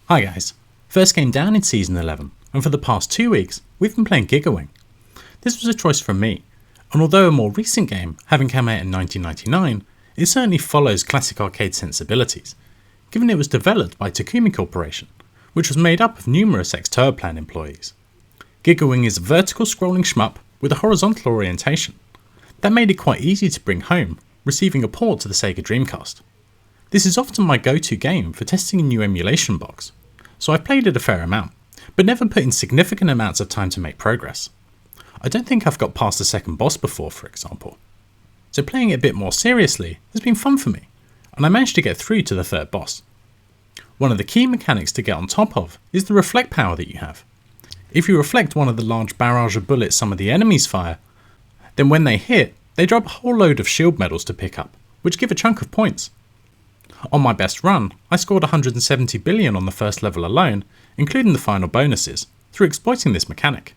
Hi guys, first game down in Season 11, and for the past 2 weeks we've been playing Gigawing. This was a choice from me, and although a more recent game, having come out in 1999, it certainly follows classic arcade sensibilities, given it was developed by Takumi Corporation, which was made up of numerous ex-Turbopan employees. Gigawing is a vertical scrolling shmup with a horizontal orientation. That made it quite easy to bring home, receiving a port to the Sega Dreamcast. This is often my go-to game for testing a new emulation box, so I've played it a fair amount, but never put in significant amounts of time to make progress. I don't think I've got past the second boss before, for example. So playing it a bit more seriously has been fun for me, and I managed to get through to the third boss. One of the key mechanics to get on top of is the reflect power that you have. If you reflect one of the large barrage of bullets some of the enemies fire, then when they hit, they drop a whole load of shield medals to pick up, which give a chunk of points. On my best run, I scored 170 billion on the first level alone, including the final bonuses, through exploiting this mechanic.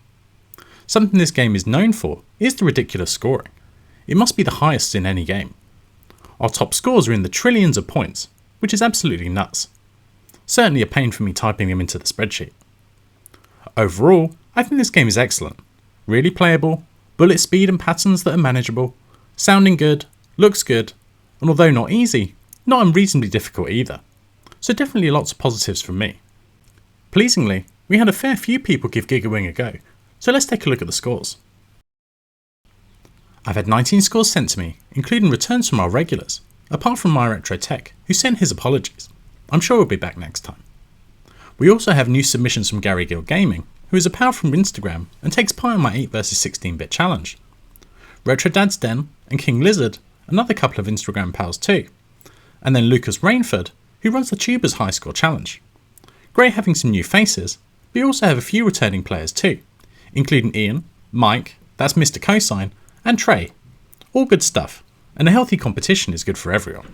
Something this game is known for is the ridiculous scoring. It must be the highest in any game. Our top scores are in the trillions of points, which is absolutely nuts. Certainly a pain for me typing them into the spreadsheet. Overall, I think this game is excellent. Really playable, bullet speed and patterns that are manageable, sounding good, looks good, and although not easy, not unreasonably difficult either. So definitely lots of positives from me. Pleasingly, we had a fair few people give Gigawing a go, so let's take a look at the scores. I've had 19 scores sent to me, including returns from our regulars, apart from My Retro Tech, who sent his apologies. I'm sure he'll be back next time. We also have new submissions from Gary Gill Gaming, who is a pal from Instagram and takes part in my 8 vs 16-bit challenge. Retro Dad's Den and King Lizard, another couple of Instagram pals too. And then Lucas Rainford, who runs the Tubers High Score Challenge. Great having some new faces, but we also have a few returning players too, including Ian, Mike, that's Mr. Cosine, and Trey. All good stuff, and a healthy competition is good for everyone.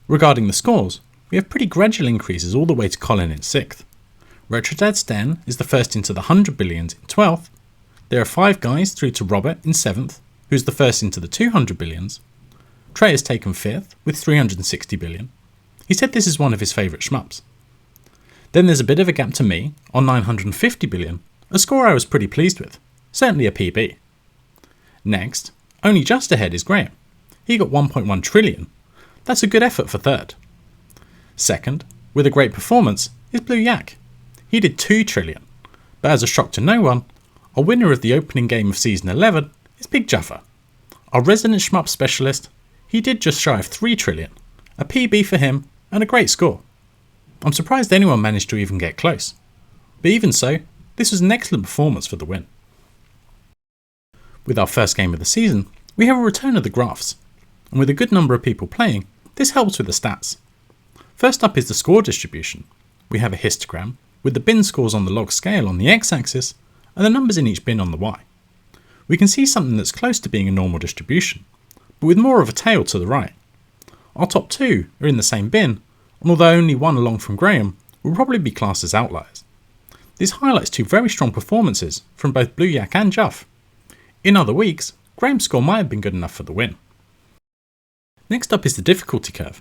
Regarding the scores, we have pretty gradual increases all the way to Colin in 6th. Retrodad's Den is the first into the 100 billions in 12th. There are 5 guys through to Robert in 7th, who's the first into the 200 billions. Trey has taken 5th with 360 billion. He said this is one of his favourite shmups. Then there's a bit of a gap to me on 950 billion, a score I was pretty pleased with, certainly a PB. Next, only just ahead is Graham. He got 1.1 trillion. That's a good effort for third. Second, with a great performance, is Blue Yak. He did 2 trillion, but as a shock to no one, our winner of the opening game of Season 11 is Big Juffer. Our resident shmup specialist, he did just shy of 3 trillion, a PB for him and a great score. I'm surprised anyone managed to even get close. But even so, this was an excellent performance for the win. With our first game of the season, we have a return of the graphs, and with a good number of people playing, this helps with the stats. First up is the score distribution. We have a histogram, with the bin scores on the log scale on the x-axis, and the numbers in each bin on the y. We can see something that's close to being a normal distribution, but with more of a tail to the right. Our top 2 are in the same bin, and although only one along from Graham, will probably be classed as outliers. This highlights 2 very strong performances from both Blue Yak and Juff. In other weeks, Graham's score might have been good enough for the win. Next up is the difficulty curve.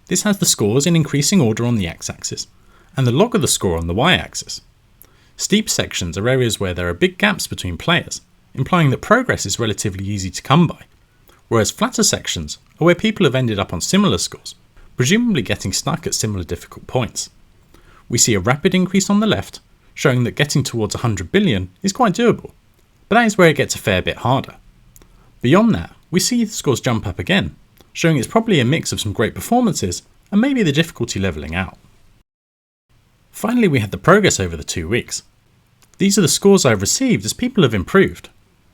This has the scores in increasing order on the x-axis, and the log of the score on the y-axis. Steep sections are areas where there are big gaps between players, implying that progress is relatively easy to come by, whereas flatter sections are where people have ended up on similar scores, presumably getting stuck at similar difficult points. We see a rapid increase on the left, showing that getting towards 100 billion is quite doable, but that is where it gets a fair bit harder. Beyond that, we see the scores jump up again, showing it's probably a mix of some great performances and maybe the difficulty levelling out. Finally, we had the progress over the 2 weeks. These are the scores I've received as people have improved.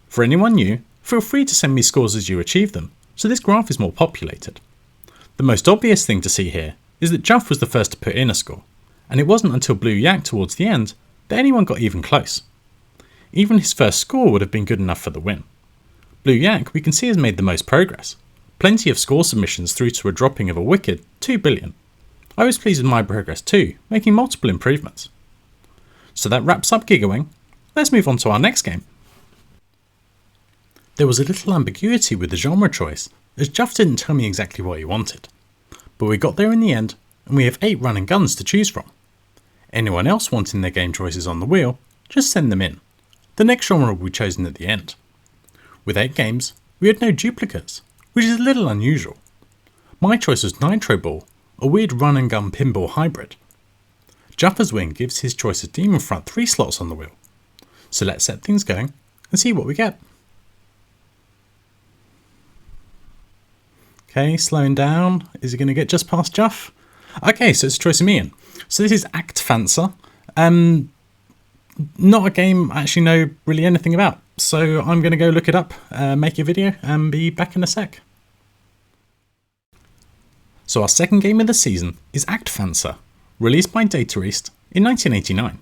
For anyone new, feel free to send me scores as you achieve them, so this graph is more populated. The most obvious thing to see here is that Juff was the first to put in a score, and it wasn't until Blue Yak towards the end that anyone got even close. Even his first score would have been good enough for the win. Blue Yak we can see has made the most progress, plenty of score submissions through to a dropping of a wicked 2 billion. I was pleased with my progress too, making multiple improvements. So that wraps up Gigawing. Let's move on to our next game. There was a little ambiguity with the genre choice, as Juff didn't tell me exactly what he wanted. But we got there in the end, and we have 8 run and guns to choose from. Anyone else wanting their game choices on the wheel, just send them in. The next genre will be chosen at the end. With 8 games, we had no duplicates, which is a little unusual. My choice was Nitro Ball, a weird run and gun pinball hybrid. Juffer's Wing gives his choice of Demon Front 3 slots on the wheel. So let's set things going and see what we get. Okay, slowing down. Is it going to get just past Juff? Okay, so it's a choice of me in. So this is Act Fancer. Not a game I actually know really anything about. So I'm going to go look it up, make a video, and be back in a sec. So our second game of the season is Act Fancer, released by Data East in 1989.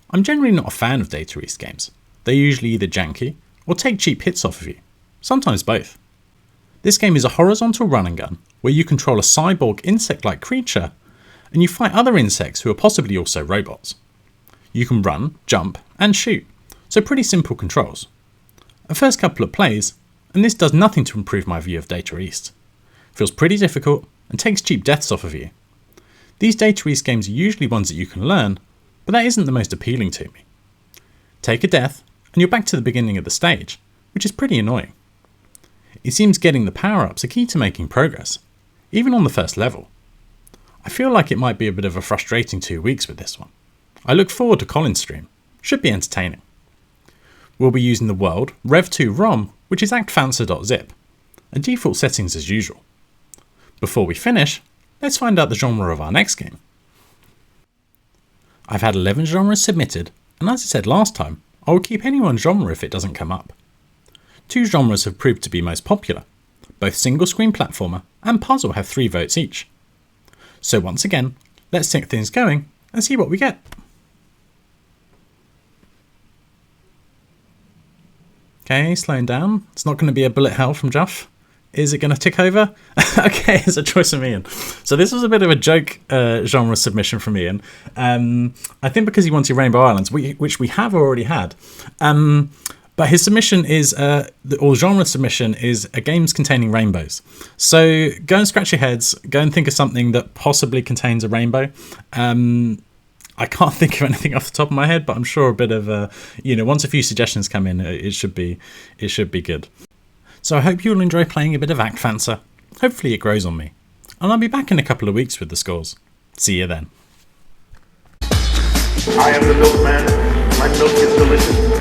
I'm generally not a fan of Data East games. They're usually either janky or take cheap hits off of you, sometimes both. This game is a horizontal run and gun where you control a cyborg insect-like creature and you fight other insects who are possibly also robots. You can run, jump and shoot, so pretty simple controls. A first couple of plays, and this does nothing to improve my view of Data East. Feels pretty difficult and takes cheap deaths off of you. These Data East games are usually ones that you can learn, but that isn't the most appealing to me. Take a death and you're back to the beginning of the stage, which is pretty annoying. It seems getting the power-ups are key to making progress, even on the first level. I feel like it might be a bit of a frustrating 2 weeks with this one. I look forward to Colin's stream, should be entertaining. We'll be using the world Rev2 ROM, which is actfancr.zip, and default settings as usual. Before we finish, let's find out the genre of our next game. I've had 11 genres submitted, and as I said last time, I will keep any one genre if it doesn't come up. 2 genres have proved to be most popular. Both single screen platformer and puzzle have 3 votes each. So once again, let's get things going and see what we get. Okay, slowing down. It's not going to be a bullet hell from Juff. Is it going to tick over? Okay, it's a choice from Ian. So this was a bit of a joke genre submission from Ian. I think because he wanted Rainbow Islands, which we have already had. But his submission is, or genre submission is games containing rainbows. So go and scratch your heads. Go and think of something that possibly contains a rainbow. I can't think of anything off the top of my head, but I'm sure a bit of, once a few suggestions come in, it should be good. So I hope you'll enjoy playing a bit of Act Fancer. Hopefully it grows on me. And I'll be back in a couple of weeks with the scores. See you then. I am the milkman. My milk is delicious.